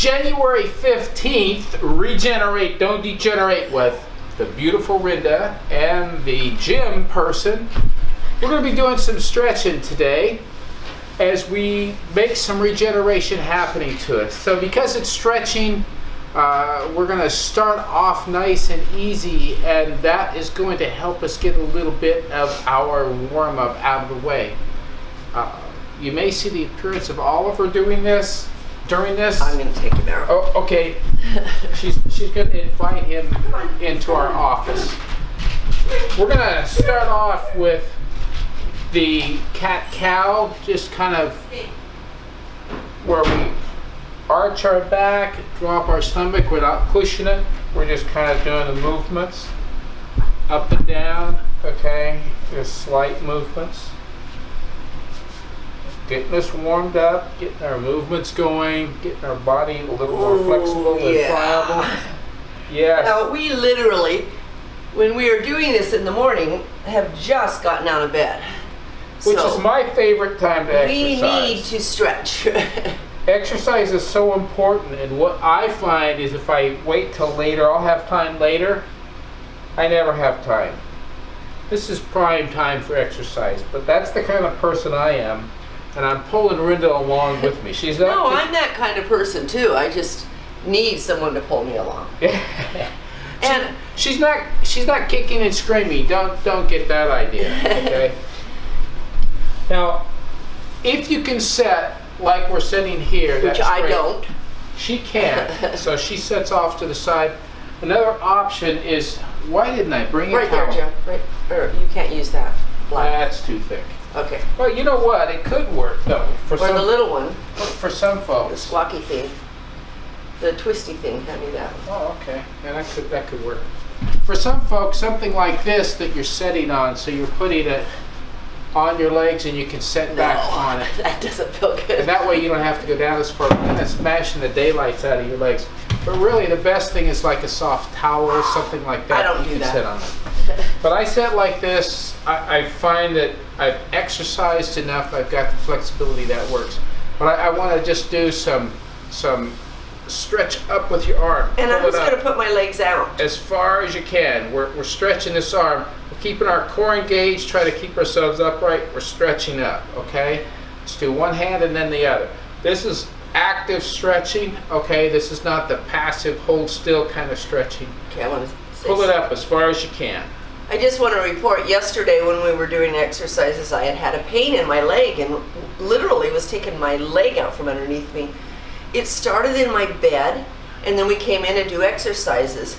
January 15th, Regenerate, Don't Degenerate with the beautiful Rinda and the gym person. We're going to be doing some stretching today as we make some regeneration happening to it. So because it's stretching, we're going to start off nice and easy, and that is going to help us get a little bit of our warm-up out of the way. You may see the appearance of Oliver doing this during this. I'm going to take him out. Oh, okay. She's going to invite him into our office. We're going to start off with the cat-cow, just kind of where we arch our back, drop our stomach without pushing it. We're just kind of doing the movements up and down, okay? Just slight movements. Getting us warmed up, getting our movements going, getting our body a little more flexible and pliable. Yes. Now, we literally, when we are doing this in the morning, have just gotten out of bed. Which is my favorite time to exercise. We need to stretch. Exercise is so important, and what I find is if I wait till later, I'll have time later. I never have time. This is prime time for exercise, but that's the kind of person I am, and I'm pulling Rinda along with me. She's not. No, I'm that kind of person too. I just need someone to pull me along. And she's not kicking and screaming. Don't get that idea. Okay. Now, if you can set like we're sitting here, which that's I great. don't. She can't, so she sets off to the side. Another option is, why didn't I bring a right towel? there, Jim. Or you can't use that. Black. That's too thick. Okay. Well, you know what? It could work though. For or some, the little one. For some The folks. squawky thing. The twisty thing. Hand me that one. Oh, okay. Yeah, that could work. For some folks, something like this that you're setting on, so you're putting it on your legs and you can set back on it. That doesn't feel good. And that way you don't have to go down as far and it's smashing the daylights out of your legs. But really the best thing is like a soft towel or something like that. I don't do you can that. sit on it. But I sit like this. I find that I've exercised enough. I've got the flexibility that works. But I want to just do some stretch up with your arm. And I'm Pull just it going to put my legs out. as far as you can. We're stretching this arm. We're keeping our core engaged, try to keep ourselves upright. We're stretching up, okay? Let's do one hand and then the other. This is active stretching, okay? This is not the passive hold still kind of stretching. Okay, I want to Pull it up as far as you can. I just want to report yesterday when we were doing exercises, I had a pain in my leg and literally was taking my leg out from underneath me. It started in my bed, and then we came in to do exercises.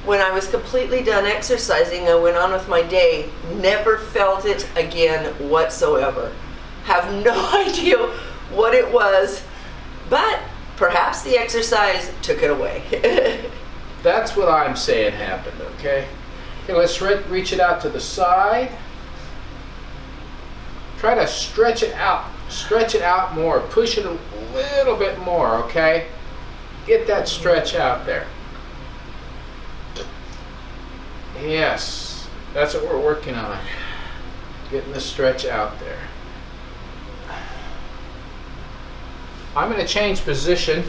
When I was completely done exercising, I went on with my day, never felt it again whatsoever. Have no idea what it was, but perhaps the exercise took it away. That's what I'm saying happened, okay? Okay, let's reach it out to the side. Try to stretch it out. Stretch it out more. Push it a little bit more, okay? Get that stretch out there. Yes, that's what we're working on. Getting the stretch out there. I'm going to change position.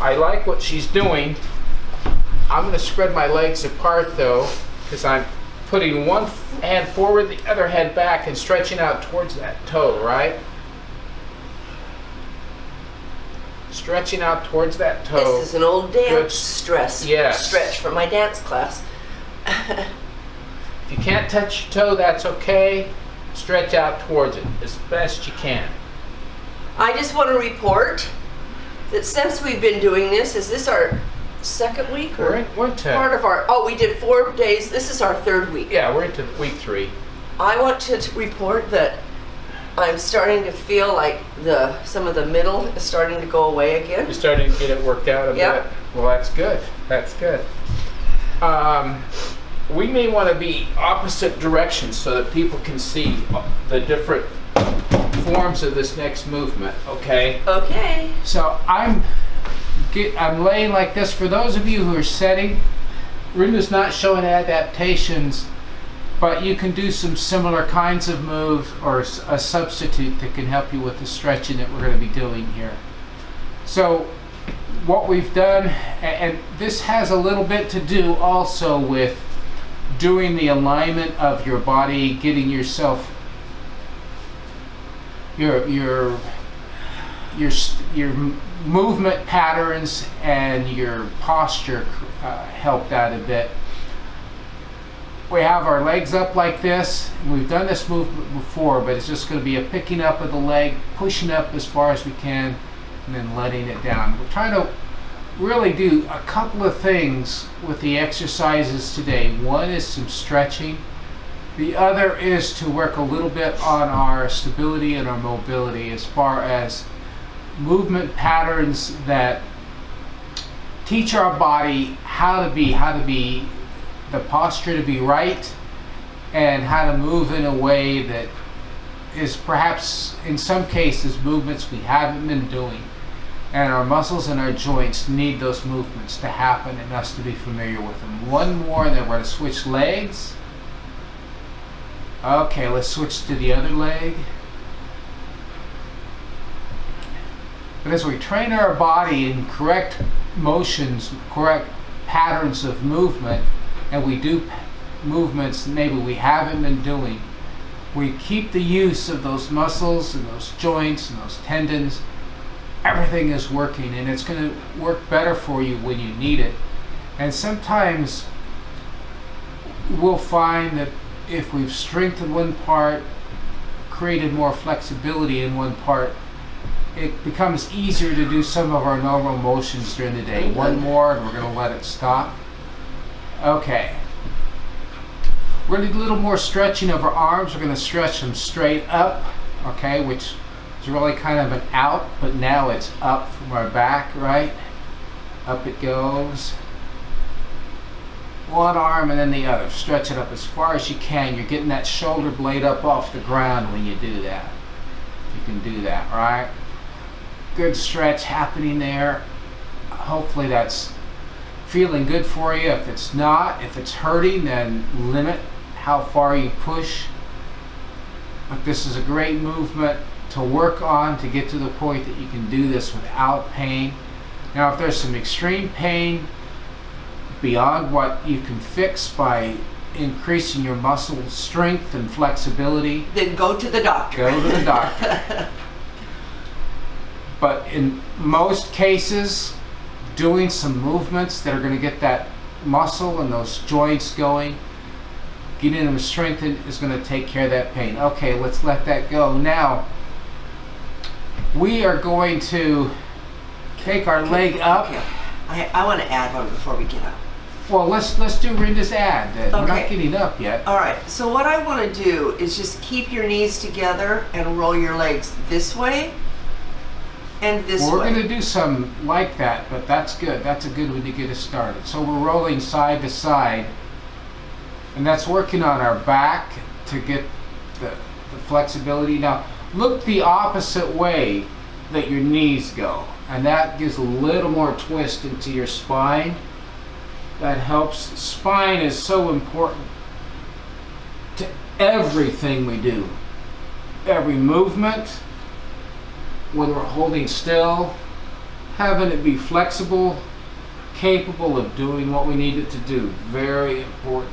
I like what she's doing. I'm going to spread my legs apart though, because I'm putting one hand forward, the other hand back, and stretching out towards that toe, right? Stretching out towards that toe. This is an old dance stretch from my dance class. If you can't touch your toe, that's okay. Stretch out towards it as best you can. I just want to report that since we've been doing this, is this our second week? Or We're into part of our, we did 4 days. This is our 3rd week. Yeah, we're into week 3. I want to report that I'm starting to feel like some of the middle is starting to go away again. You're starting to get it worked out a bit. Well, that's good. That's good. We may want to be opposite directions so that people can see the different forms of this next movement, okay? Okay. So I'm laying like this. For those of you who are setting, Rinda's not showing adaptations, but you can do some similar kinds of moves or a substitute that can help you with the stretching that we're going to be doing here. So what we've done, and this has a little bit to do also with doing the alignment of your body, getting yourself your movement patterns and your posture helped out a bit. We have our legs up like this. We've done this movement before, but it's just going to be a picking up of the leg, pushing up as far as we can, and then letting it down. We're trying to really do a couple of things with the exercises today. One is some stretching. The other is to work a little bit on our stability and our mobility as far as movement patterns that teach our body how to be the posture to be right, and how to move in a way that is perhaps in some cases movements we haven't been doing, and our muscles and our joints need those movements to happen and us to be familiar with them. One more, and then we're going to switch legs. Okay, let's switch to the other leg. But as we train our body in correct motions, correct patterns of movement, and we do movements maybe we haven't been doing, we keep the use of those muscles and those joints and those tendons. Everything is working, and it's going to work better for you when you need it. And sometimes we'll find that if we've strengthened one part, created more flexibility in one part, it becomes easier to do some of our normal motions during the day. One more, and we're going to let it stop. Okay. We're going to do a little more stretching of our arms. We're going to stretch them straight up, okay, which is really kind of an out, but now it's up from our back, right? Up it goes. One arm and then the other. Stretch it up as far as you can. You're getting that shoulder blade up off the ground when you do that. You can do that, right? Good stretch happening there. Hopefully that's feeling good for you. If it's not, if it's hurting, then limit how far you push. But this is a great movement to work on to get to the point that you can do this without pain. Now, if there's some extreme pain beyond what you can fix by increasing your muscle strength and flexibility, then go to the doctor. Go to the doctor. But in most cases, doing some movements that are going to get that muscle and those joints going, getting them strengthened, is going to take care of that pain. Okay, let's let that go. Now, we are going to take our leg up. Okay. I want to add one before we get up. Well, let's do Rinda's ad. We're not getting up yet. All right. So what I want to do is just keep your knees together and roll your legs this way and this way. We're going to do some like that, but that's good. That's a good one to get us started. So we're rolling side to side, and that's working on our back to get the flexibility. Now, look the opposite way that your knees go, and that gives a little more twist into your spine. That helps. Spine is so important to everything we do. Every movement, when we're holding still, having it be flexible, capable of doing what we need it to do. Very important.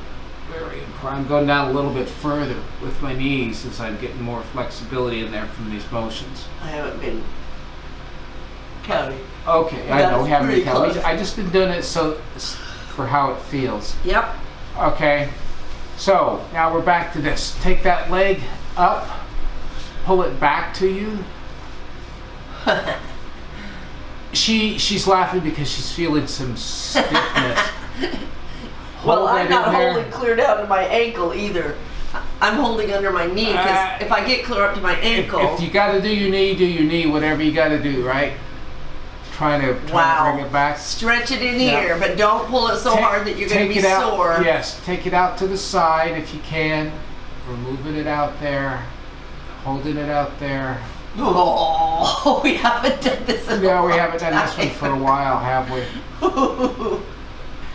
Very important. I'm going down a little bit further with my knees as I'm getting more flexibility in there from these motions. I haven't been counting. Okay, I know we haven't been counting. I just been doing it so for how it feels. Yep. Okay, so now we're back to this. Take that leg up, pull it back to you. She's laughing because she's feeling some stiffness. Well, I'm not holding clear down to my ankle either. I'm holding under my knee because if I get clear up to my ankle. If you got to do your knee, whatever you got to do, right? Trying to bring it back. Stretch it in here, but don't pull it so hard that you're going to be sore. Yes, take it out to the side if you can. We're moving it out there, holding it out there. Oh, we haven't done this in a long we haven't done this one for a while, have we?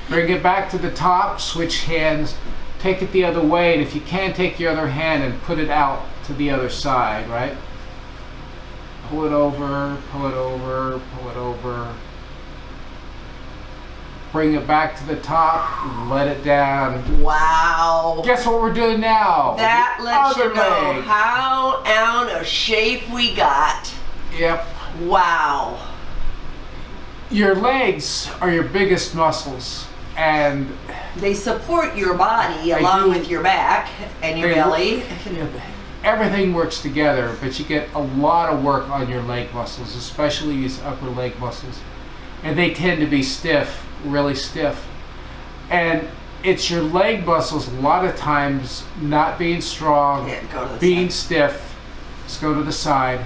Bring it back to the top, switch hands, take it the other way, and if you can, take your other hand and put it out to the other side, right? Pull it over, pull it over, pull it over. bring it back to the top, let it down. Wow. Guess what we're doing now? That The lets you other know leg. how out of shape we got. Yep. Wow. Your legs are your biggest muscles, and They support your body They along do. with your back and your They- belly. everything works together, but you get a lot of work on your leg muscles, especially these upper leg muscles. And they tend to be stiff, really stiff. And it's your leg muscles a lot of times not being strong, Can't go to the being side. stiff, let's go to the side,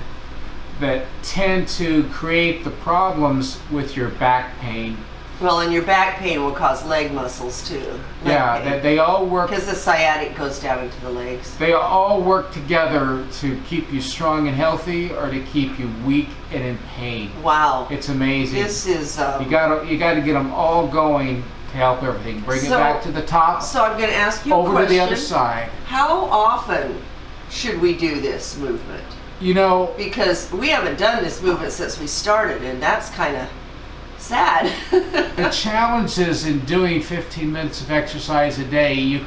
that tend to create the problems with your back pain. Well, and your back pain will cause leg muscles too. Yeah, they all work. Because the sciatic goes down into the legs. They all work together to keep you strong and healthy, or to keep you weak and in pain. Wow. It's amazing. This is. You gotta get them all going to help everything. Bring it So- back to the top, So I'm going to ask you a over question. to the other side. How often should we do this movement? You know, Because we haven't done this movement since we started, and that's kind of sad. the challenge is in doing 15 minutes of exercise a day, you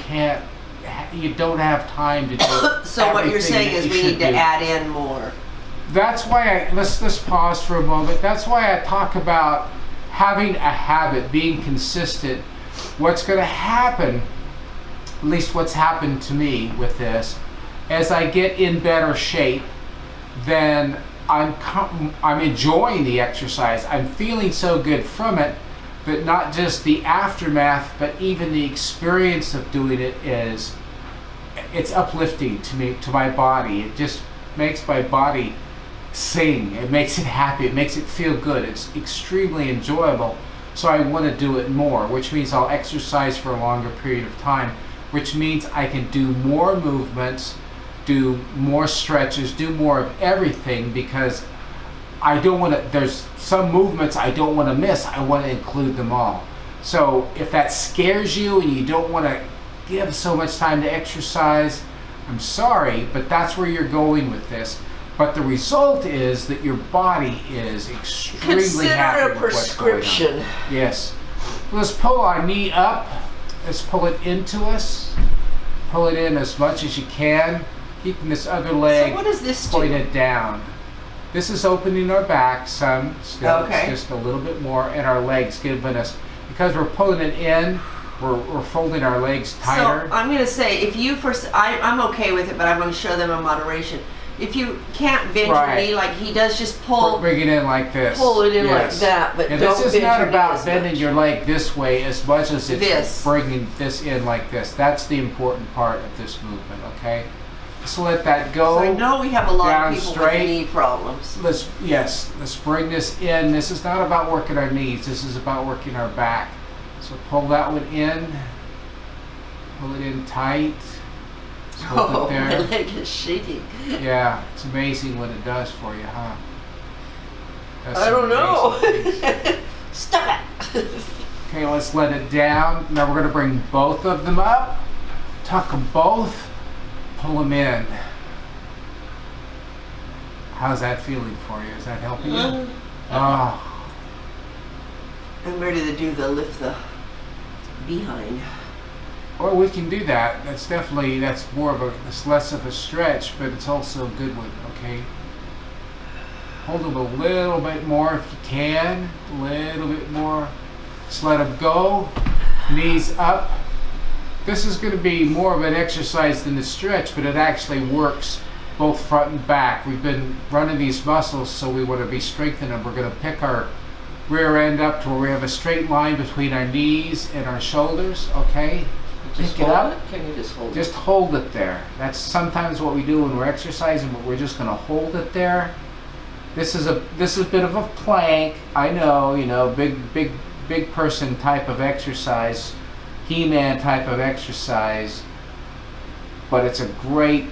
don't have time to do So what you're everything saying that is you we should need to do. add in more. That's why let's pause for a moment. That's why I talk about having a habit, being consistent. What's going to happen, at least what's happened to me with this, as I get in better shape, then I'm enjoying the exercise. I'm feeling so good from it, but not just the aftermath, but even the experience of doing it's uplifting to me, to my body. It just makes my body sing. It makes it happy. It makes it feel good. It's extremely enjoyable. So I want to do it more, which means I'll exercise for a longer period of time, which means I can do more movements, do more stretches, do more of everything, because I don't want to, there's some movements I don't want to miss. I want to include them all. So if that scares you and you don't want to give so much time to exercise, I'm sorry, but that's where you're going with this. But the result is that your body is extremely Consider happy a with what's going on. prescription. Yes. Let's pull our knee up. Let's pull it into us. Pull it in as much as you can, keeping this other leg So what does this do? pointed down. This is opening our back some, still Okay. it's just a little bit more, and our legs giving us, because we're pulling it in, we're folding our legs tighter. So I'm going to say, if you first, I'm okay with it, but I'm going to show them in moderation. If you can't bend Right. your knee like he does, just We're pull. bringing it in like this. Pull it in like Yes. that, but and don't this is bend not your knee about as bending much. your leg this way as much as it's This. bringing this in like this. That's the important part of this movement, okay? Just let that go. So I know we have a lot down of people straight. with knee problems. Let's bring this in. This is not about working our knees. This is about working our back. So pull that one in. Pull it in tight. Just hold Oh, it my there. leg is shaking. Yeah, it's amazing what it does for you, huh? That's I don't know. amazing things. Stop it. Okay, let's let it down. Now we're going to bring both of them up. Tuck them both. Pull them in. How's that feeling for you? Is that helping you? Oh, I'm ready to do the lift the behind. well, we can do that. That's it's less of a stretch, but it's also a good one, okay? Hold them a little bit more if you can. A little bit more. Just let them go. Knees up. This is going to be more of an exercise than a stretch, but it actually works both front and back. We've been running these muscles, so we want to be strengthening them. We're going to pick our rear end up to where we have a straight line between our knees and our shoulders, okay? Just Pick it hold up. it? Can you just hold Just it? hold it there. That's sometimes what we do when we're exercising, but we're just going to hold it there. This is a bit of a plank. I know, big person type of exercise, He-Man type of exercise, but it's a great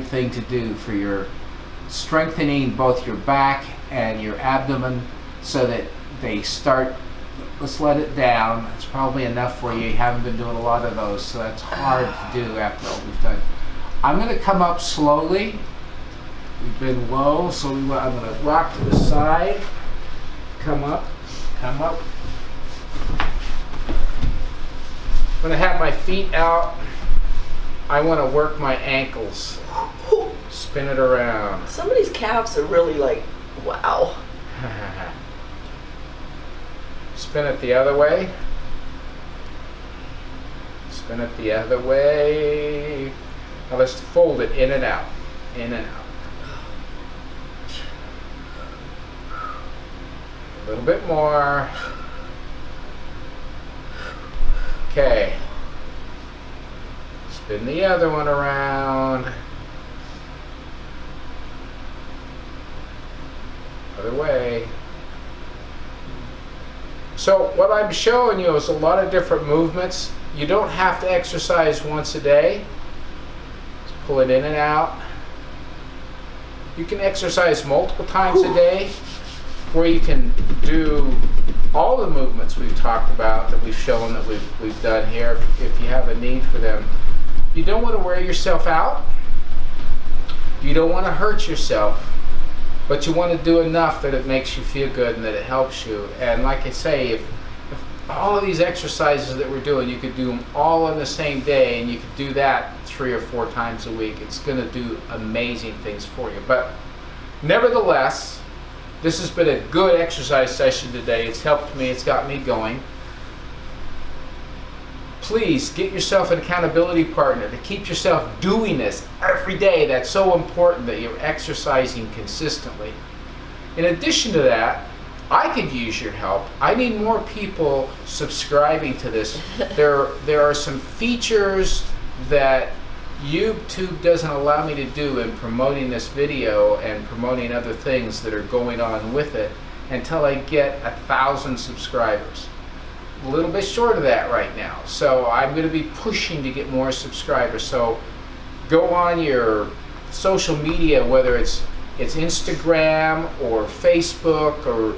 thing to do for your strengthening both your back and your abdomen, so that they start. Let's let it down. It's probably enough for you. You haven't been doing a lot of those, so that's hard to do after all we've done. I'm going to come up slowly. We've been low, so I'm going to rock to the side. Come up. When I have my feet out, I want to work my ankles. Spin it around. Some of these calves are really like, wow. Spin it the other way. Spin it the other way. Now let's fold it in and out. In and out. A little bit more. Okay. Spin the other one around. Other way. So what I'm showing you is a lot of different movements. You don't have to exercise once a day. Just pull it in and out. You can exercise multiple times a day, where you can do all the movements we've talked about, that we've shown, that we've done here, if you have a need for them. You don't want to wear yourself out. You don't want to hurt yourself. But you want to do enough that it makes you feel good and that it helps you. And like I say, if all of these exercises that we're doing, you could do them all on the same day, and you could do that 3 or 4 times a week. It's going to do amazing things for you. But nevertheless, this has been a good exercise session today. It's helped me. It's got me going. Please get yourself an accountability partner to keep yourself doing this every day. That's so important, that you're exercising consistently. In addition to that, I could use your help. I need more people subscribing to this. There are some features that YouTube doesn't allow me to do in promoting this video and promoting other things that are going on with it until I get 1,000 subscribers. A little bit short of that right now, so I'm going to be pushing to get more subscribers. So go on your social media, whether it's Instagram or Facebook or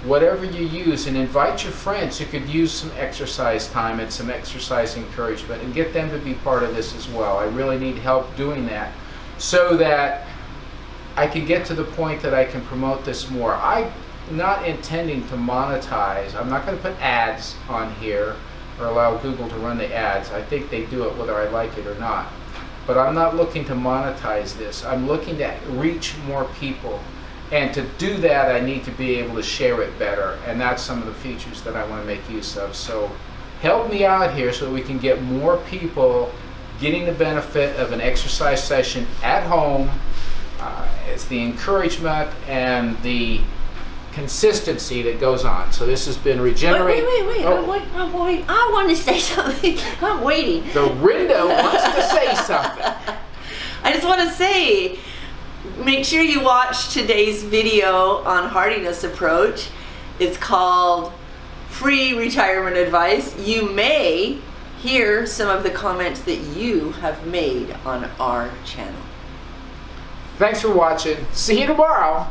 whatever you use, and invite your friends who could use some exercise time and some exercise encouragement, and get them to be part of this as well. I really need help doing that so that I can get to the point that I can promote this more. I'm not intending to monetize. I'm not going to put ads on here or allow Google to run the ads. I think they do it whether I like it or not. But I'm not looking to monetize this. I'm looking to reach more people. And to do that, I need to be able to share it better. And that's some of the features that I want to make use of. So help me out here so we can get more people getting the benefit of an exercise session at home. It's the encouragement and the consistency that goes on. So this has been Regenerate. Wait. Oh. I want to say something. I'm waiting. The Rinda wants to say something. I just want to say, make sure you watch today's video on hardiness approach. It's called Free Retirement Advice. You may hear some of the comments that you have made on our channel. Thanks for watching. See you tomorrow.